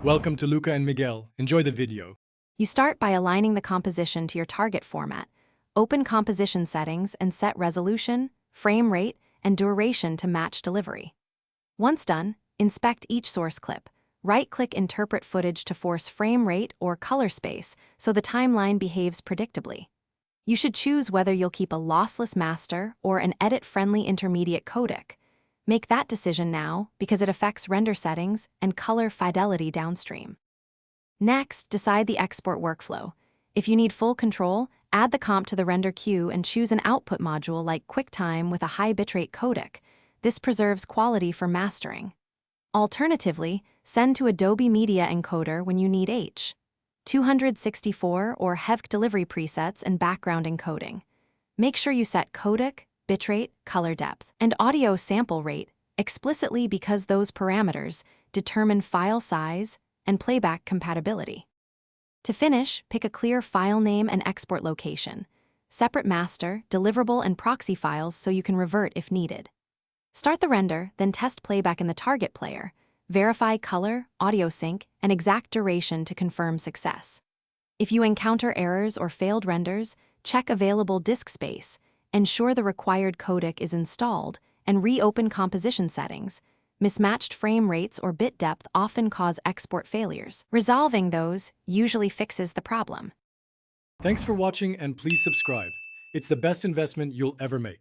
Welcome to Luca and Miguel. Enjoy the video. You start by aligning the composition to your target format. Open composition settings and set resolution, frame rate, and duration to match delivery. Once done, inspect each source clip. Right-click Interpret Footage to force frame rate or color space so the timeline behaves predictably. You should choose whether you'll keep a lossless master or an edit-friendly intermediate codec. Make that decision now because it affects render settings and color fidelity downstream. Next, decide the export workflow. If you need full control, add the comp to the render queue and choose an output module like QuickTime with a high bitrate codec. This preserves quality for mastering. Alternatively, send to Adobe Media Encoder when you need H.264 or HEVC delivery presets and background encoding. Make sure you set codec, bitrate, color depth, and audio sample rate explicitly because those parameters determine file size and playback compatibility. To finish, pick a clear file name and export location, separate master, deliverable, and proxy files so you can revert if needed. Start the render, then test playback in the target player. Verify color, audio sync, and exact duration to confirm success. If you encounter errors or failed renders, check available disk space, ensure the required codec is installed, and reopen composition settings. Mismatched frame rates or bit depth often cause export failures. Resolving those usually fixes the problem. Thanks for watching and please subscribe. It's the best investment you'll ever make.